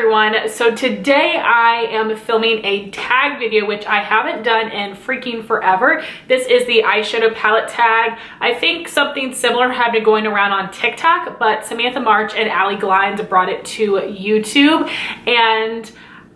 everyone, so today I am filming a tag video, which I haven't done in freaking forever. This is the eyeshadow palette tag. I think something similar had been going around on TikTok, but Samantha March and Allie Glines brought it to YouTube, and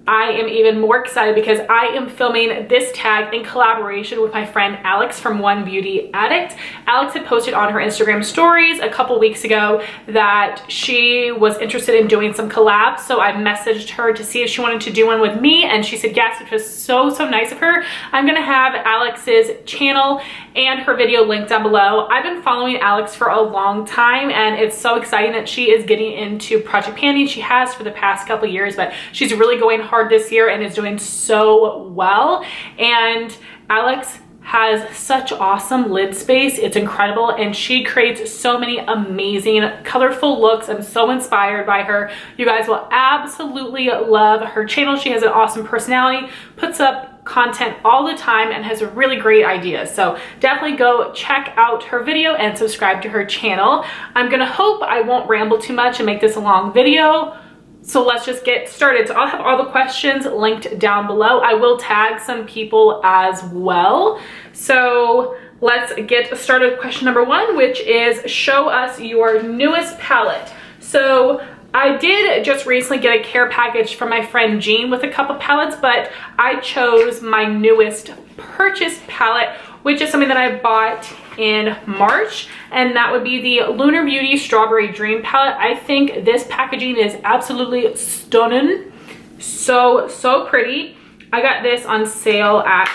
I am even more excited because I am filming this tag in collaboration with my friend Alex from One Beauty Addict. Alex had posted on her Instagram stories a couple weeks ago that she was interested in doing some collabs, so I messaged her to see if she wanted to do one with me, and she said yes, which was so nice of her. I'm gonna have Alex's channel and her video linked down below. I've been following Alex for a long time, and it's so exciting that she is getting into project painting. She has for the past couple years, but she's really going hard this year and is doing so well. And Alex has such awesome lid space. It's incredible, and she creates so many amazing colorful looks. I'm so inspired by her. You guys will absolutely love her channel. She has an awesome personality, puts up content all the time, and has really great ideas. So definitely go check out her video and subscribe to her channel. I'm gonna hope I won't ramble too much and make this a long video. So let's just get started. So I'll have all the questions linked down below. I will tag some people as well. So let's get started with question number one, which is show us your newest palette. So I did just recently get a care package from my friend Jean with a couple palettes, but I chose my newest purchased palette, which is something that I bought in March, and that would be the Lunar Beauty Strawberry Dream palette. I think this packaging is absolutely stunning. So pretty. I got this on sale at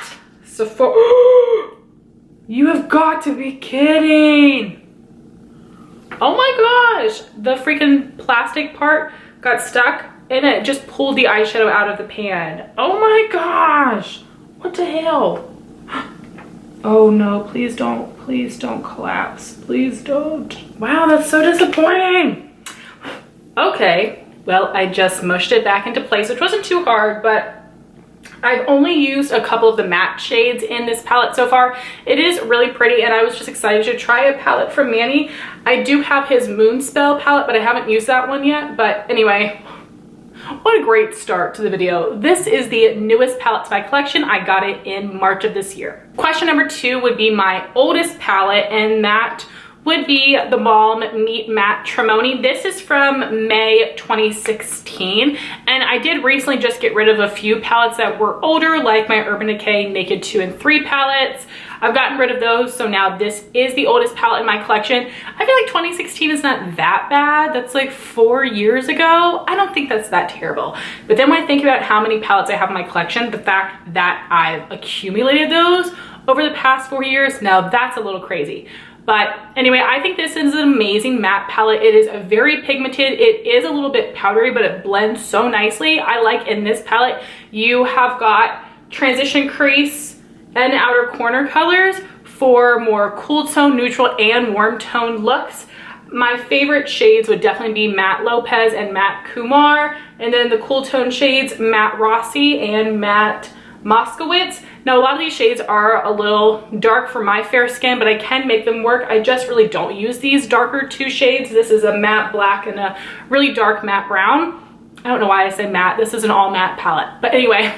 Sephora. You have got to be kidding. Oh my gosh, the freaking plastic part got stuck and it just pulled the eyeshadow out of the pan. Oh my gosh, what the hell? Oh no, please don't collapse. Please don't. Wow, that's so disappointing. Okay, well, I just mushed it back into place, which wasn't too hard, but I've only used a couple of the matte shades in this palette so far. It is really pretty, and I was just excited to try a palette from Manny. I do have his Moonspell palette, but I haven't used that one yet. But anyway, what a great start to the video. This is the newest palette to my collection. I got it in March of this year. Question number two would be my oldest palette, and that would be the Balm Meet Matte Tremoni. This is from May 2016, and I did recently just get rid of a few palettes that were older, like my Urban Decay Naked 2 and 3 palettes. I've gotten rid of those, so now this is the oldest palette in my collection. I feel like 2016 is not that bad. That's like 4 years ago. I don't think that's that terrible. But then when I think about how many palettes I have in my collection, the fact that I've accumulated those over the past 4 years, now that's a little crazy. But anyway, I think this is an amazing matte palette. It is very pigmented. It is a little bit powdery, but it blends so nicely. I like in this palette, you have got transition crease and outer corner colors for more cool tone, neutral, and warm tone looks. My favorite shades would definitely be Matte Lopez and Matte Kumar, and then the cool tone shades, Matte Rossi and Matte Moskowitz. Now, a lot of these shades are a little dark for my fair skin, but I can make them work. I just really don't use these darker two shades. This is a matte black and a really dark matte brown. I don't know why I said matte. This is an all matte palette. But anyway,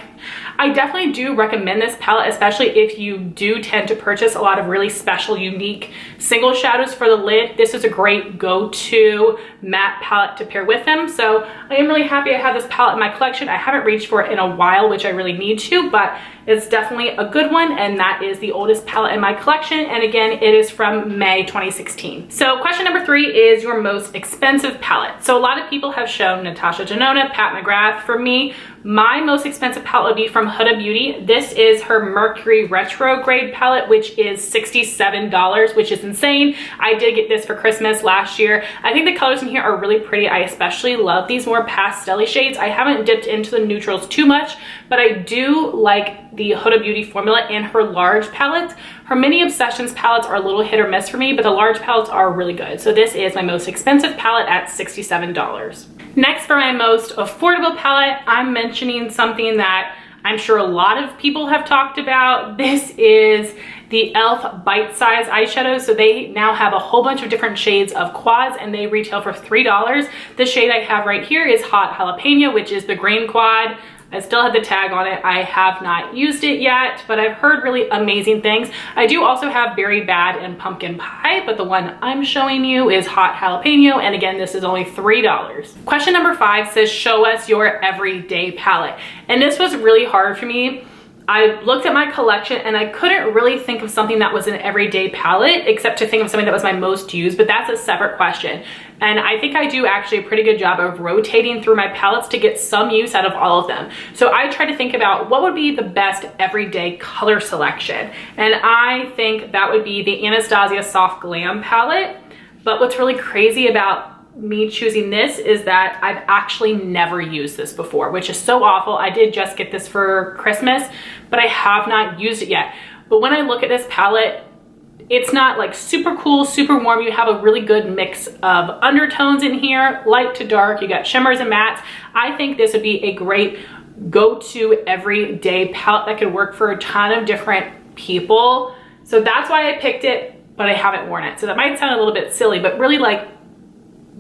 I definitely do recommend this palette, especially if you do tend to purchase a lot of really special, unique single shadows for the lid. This is a great go-to matte palette to pair with them. So I am really happy I have this palette in my collection. I haven't reached for it in a while, which I really need to, but it's definitely a good one, and that is the oldest palette in my collection. And again, it is from May 2016. So question number three is your most expensive palette. So a lot of people have shown Natasha Denona, Pat McGrath. For me, my most expensive palette would be from Huda Beauty. This is her Mercury Retrograde palette, which is $67, which is insane. I did get this for Christmas last year. I think the colors in here are really pretty. I especially love these more pastel-y shades. I haven't dipped into the neutrals too much, but I do like the Huda Beauty formula in her large palette. Her mini Obsessions palettes are a little hit or miss for me, but the large palettes are really good. So this is my most expensive palette at $67. Next, for my most affordable palette, I'm mentioning something that I'm sure a lot of people have talked about. This is the e.l.f. Bite Size eyeshadow. So they now have a whole bunch of different shades of quads and they retail for $3. The shade I have right here is Hot Jalapeno, which is the green quad. I still have the tag on it. I have not used it yet, but I've heard really amazing things. I do also have Berry Bad and Pumpkin Pie, but the one I'm showing you is Hot Jalapeno, and again, this is only $3. Question number 5 says, show us your everyday palette. And this was really hard for me. I looked at my collection and I couldn't really think of something that was an everyday palette except to think of something that was my most used, but that's a separate question. And I think I do actually a pretty good job of rotating through my palettes to get some use out of all of them. So I try to think about what would be the best everyday color selection. And I think that would be the Anastasia Soft Glam palette. But what's really crazy about me choosing this is that I've actually never used this before, which is so awful. I did just get this for Christmas, but I have not used it yet. But when I look at this palette, it's not like super cool, super warm. You have a really good mix of undertones in here, light to dark. You got shimmers and mattes. I think this would be a great go-to everyday palette that could work for a ton of different people. So that's why I picked it, but I haven't worn it. So that might sound a little bit silly, but really, like,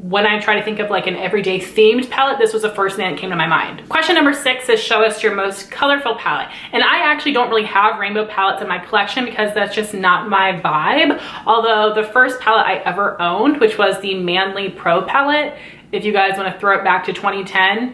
when I try to think of like an everyday themed palette, this was the first thing that came to my mind. Question number 6 is, show us your most colorful palette. And I actually don't really have rainbow palettes in my collection because that's just not my vibe. Although the first palette I ever owned, which was the Manly Pro palette, if you guys want to throw it back to 2010,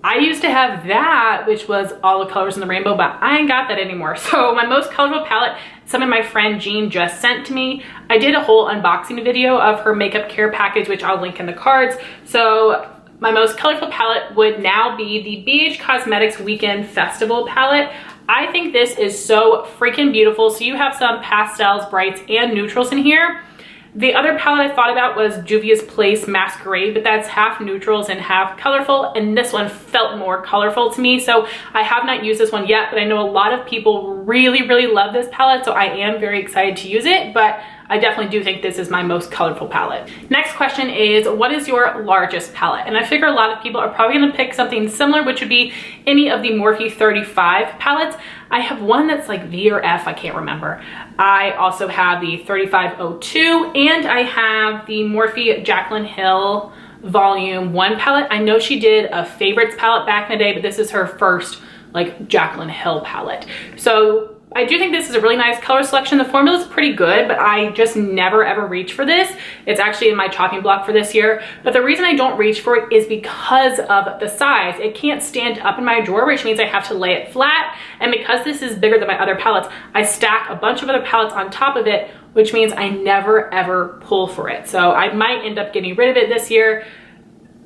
I used to have that, which was all the colors in the rainbow, but I ain't got that anymore. So my most colorful palette, something my friend Jean just sent to me. I did a whole unboxing video of her makeup care package, which I'll link in the cards. So my most colorful palette would now be the BH Cosmetics Weekend Festival palette. I think this is so freaking beautiful. So you have some pastels, brights, and neutrals in here. The other palette I thought about was Juvia's Place Masquerade, but that's half neutrals and half colorful, and this one felt more colorful to me. So I have not used this one yet, but I know a lot of people really, really love this palette, so I am very excited to use it, but I definitely do think this is my most colorful palette. Next question is, what is your largest palette? And I figure a lot of people are probably gonna pick something similar, which would be any of the Morphe 35 palettes. I have one that's like V or F, I can't remember. I also have the 3502, and I have the Morphe Jaclyn Hill Volume 1 palette. I know she did a favorites palette back in the day, but this is her first like Jaclyn Hill palette. So I do think this is a really nice color selection. The formula is pretty good, but I just never ever reach for this. It's actually in my chopping block for this year. But the reason I don't reach for it is because of the size. It can't stand up in my drawer, which means I have to lay it flat. And because this is bigger than my other palettes, I stack a bunch of other palettes on top of it, which means I never ever pull for it. So I might end up getting rid of it this year,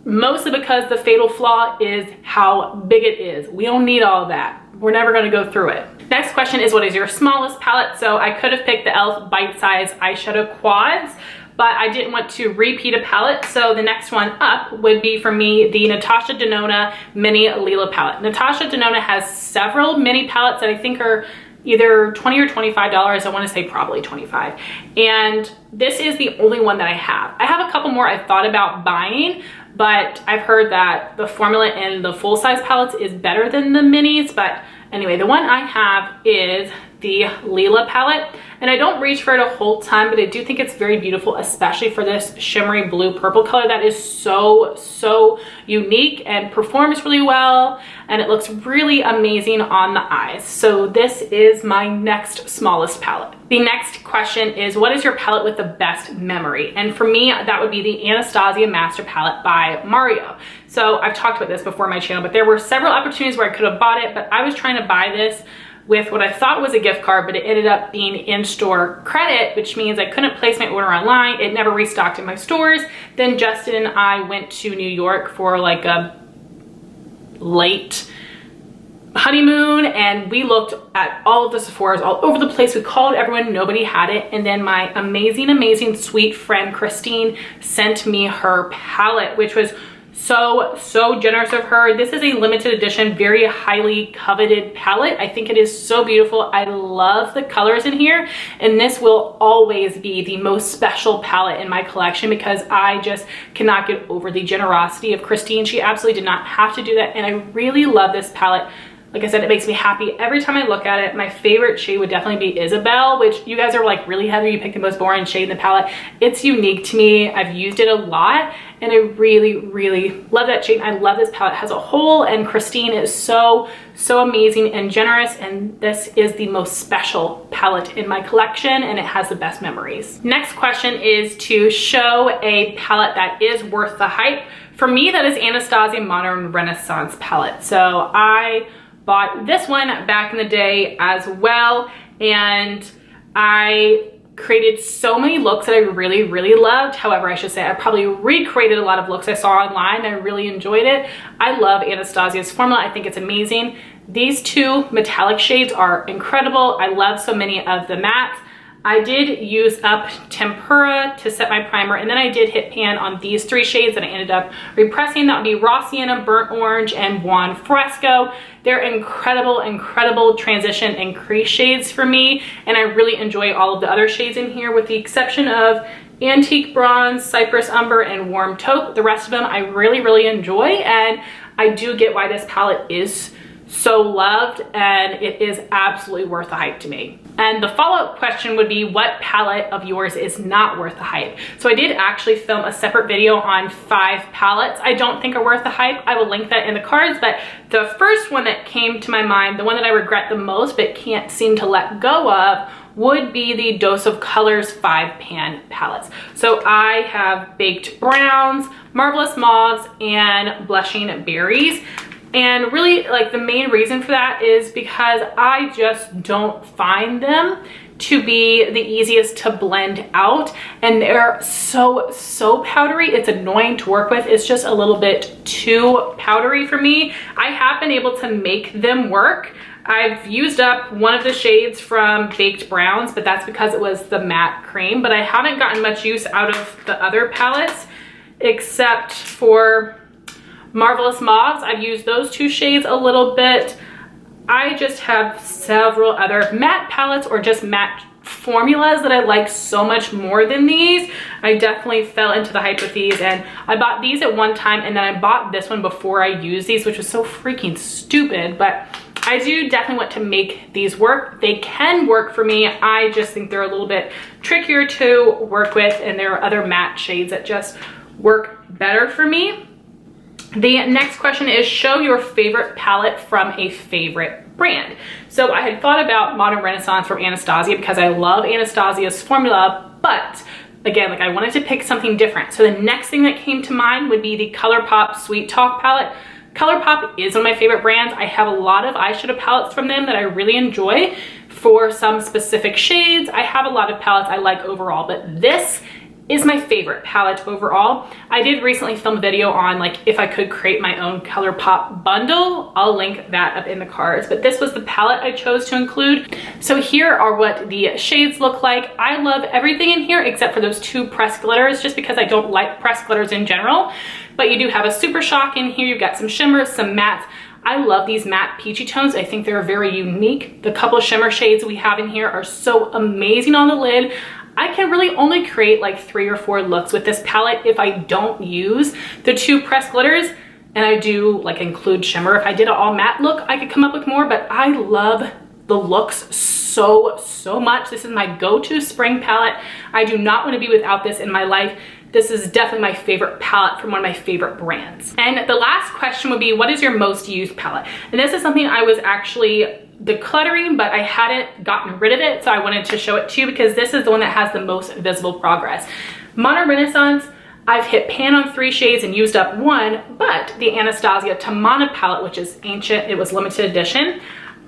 mostly because the fatal flaw is how big it is. We don't need all of that. We're never gonna go through it. Next question is, what is your smallest palette? So I could have picked the e.l.f. Bite Size Eyeshadow Quads, but I didn't want to repeat a palette. So the next one up would be for me the Natasha Denona Mini Lila Palette. Natasha Denona has several mini palettes that I think are either $20 or $25. I want to say probably 25. And this is the only one that I have. I have a couple more I've thought about buying, but I've heard that the formula in the full-size palettes is better than the minis. But anyway, the one I have is the Lila palette, and I don't reach for it a whole ton, but I do think it's very beautiful, especially for this shimmery blue purple color that is so unique and performs really well, and it looks really amazing on the eyes. So this is my next smallest palette. The next question is, what is your palette with the best memory? And for me, that would be the Anastasia Master Palette by Mario. So I've talked about this before on my channel, but there were several opportunities where I could have bought it, but I was trying to buy this with what I thought was a gift card, but it ended up being in-store credit, which means I couldn't place my order online. It never restocked in my stores. Then Justin and I went to New York for like a late honeymoon, and we looked at all of the Sephoras all over the place. We called everyone, nobody had it. And then my amazing sweet friend Christine sent me her palette, which was so generous of her. This is a limited edition, very highly coveted palette. I think it is so beautiful. I love the colors in here, and this will always be the most special palette in my collection because I just cannot get over the generosity of Christine. She absolutely did not have to do that, and I really love this palette Like I said, it makes me happy every time I look at it. My favorite shade would definitely be Isabel, which you guys are like, really, Heather, you picked the most boring shade in the palette. It's unique to me. I've used it a lot and I really, really love that shade. I love this palette as a whole, and Christine is so amazing and generous, and this is the most special palette in my collection and it has the best memories. Next question is to show a palette that is worth the hype. For me, that is Anastasia Modern Renaissance palette. So I bought this one back in the day as well, and I created so many looks that I really, really loved. However, I should say I probably recreated a lot of looks I saw online. I really enjoyed it. I love Anastasia's formula. I think it's amazing. These two metallic shades are incredible. I love so many of the mattes. I did use up Tempera to set my primer, and then I did hit pan on these three shades that I ended up repressing. That would be Raw Sienna, Burnt Orange, and Juan Fresco. They're incredible transition and crease shades for me, and I really enjoy all of the other shades in here with the exception of Antique Bronze, Cypress Umber, and Warm Taupe. The rest of them I really enjoy, and I do get why this palette is so loved, and it is absolutely worth the hype to me. And the follow-up question would be, what palette of yours is not worth the hype? So I did actually film a separate video on 5 palettes I don't think are worth the hype. I will link that in the cards, but the first one that came to my mind, the one that I regret the most but can't seem to let go of, would be the Dose of Colors 5-pan palettes. So I have Baked Browns, Marvelous Mauves, and Blushing Berries. And really, like, the main reason for that is because I just don't find them to be the easiest to blend out, and they're so powdery. It's annoying to work with. It's just a little bit too powdery for me. I have been able to make them work. I've used up one of the shades from Baked Browns, but that's because it was the matte cream, but I haven't gotten much use out of the other palettes except for Marvelous Mauves. I've used those 2 shades a little bit. I just have several other matte palettes or just matte formulas that I like so much more than these. I definitely fell into the hype with these, and I bought these at one time and then I bought this one before I used these, which was so freaking stupid, but I do definitely want to make these work. They can work for me. I just think they're a little bit trickier to work with, and there are other matte shades that just work better for me. The next question is, show your favorite palette from a favorite brand. So I had thought about Modern Renaissance from Anastasia because I love Anastasia's formula, but again, like, I wanted to pick something different. So the next thing that came to mind would be the Colourpop Sweet Talk palette. Colourpop is one of my favorite brands. I have a lot of eyeshadow palettes from them that I really enjoy for some specific shades. I have a lot of palettes I like overall, but this is my favorite palette overall. I did recently film a video on, like, if I could create my own Colourpop bundle. I'll link that up in the cards, but this was the palette I chose to include. So here are what the shades look like. I love everything in here except for those 2 pressed glitters, just because I don't like pressed glitters in general. But you do have a Super Shock in here. You've got some shimmers, some mattes. I love these matte peachy tones. I think they're very unique. The couple shimmer shades we have in here are so amazing on the lid. I can really only create like 3 or 4 looks with this palette if I don't use the 2 pressed glitters, and I do like include shimmer. If I did an all matte look, I could come up with more, but I love the looks so much. This is my go-to spring palette. I do not want to be without this in my life. This is definitely my favorite palette from one of my favorite brands. And the last question would be, what is your most used palette? And this is something I was actually decluttering, but I hadn't gotten rid of it, so I wanted to show it to you because this is the one that has the most visible progress. Modern Renaissance, I've hit pan on 3 shades and used up 1, but the Anastasia Tamana palette, which is ancient, it was limited edition,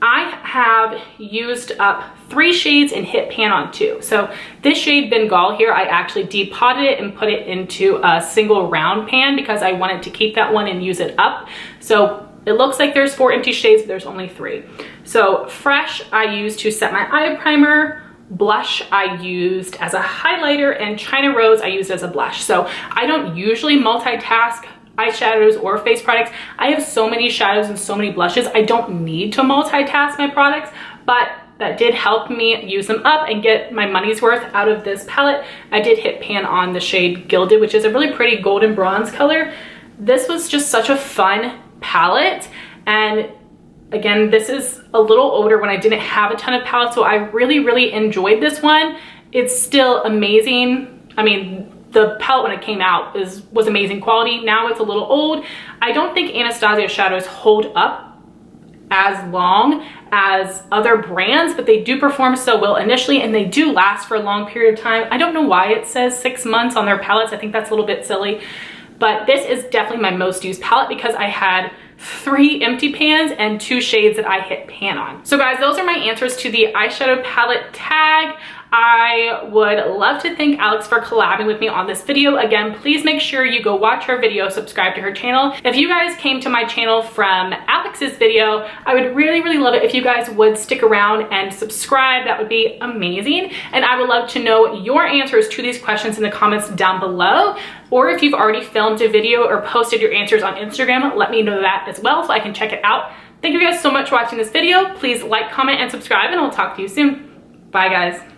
I have used up 3 shades and hit pan on 2. So this shade Bengal here, I actually depotted it and put it into a single round pan because I wanted to keep that one and use it up. So it looks like there's 4 empty shades, but there's only 3. So Fresh I used to set my eye primer, Blush I used as a highlighter, and China Rose I used as a blush. So I don't usually multitask eyeshadows or face products. I have so many shadows and so many blushes. I don't need to multitask my products, but that did help me use them up and get my money's worth out of this palette. I did hit pan on the shade Gilded, which is a really pretty golden bronze color. This was just such a fun palette, and Again, this is a little older when I didn't have a ton of palettes, so I really enjoyed this one. It's still amazing. I mean, the palette when it came out was amazing quality. Now it's a little old. I don't think Anastasia shadows hold up as long as other brands, but they do perform so well initially, and they do last for a long period of time. I don't know why it says 6 months on their palettes. I think that's a little bit silly, but this is definitely my most used palette because I had 3 empty pans and 2 shades that I hit pan on. So guys, those are my answers to the eyeshadow palette tag. I would love to thank Alex for collabing with me on this video. Again, please make sure you go watch her video, subscribe to her channel. If you guys came to my channel from Alex's video, I would really love it if you guys would stick around and subscribe. That would be amazing. And I would love to know your answers to these questions in the comments down below. Or if you've already filmed a video or posted your answers on Instagram, let me know that as well so I can check it out. Thank you guys so much for watching this video. Please like, comment, and subscribe, and I'll talk to you soon. Bye guys.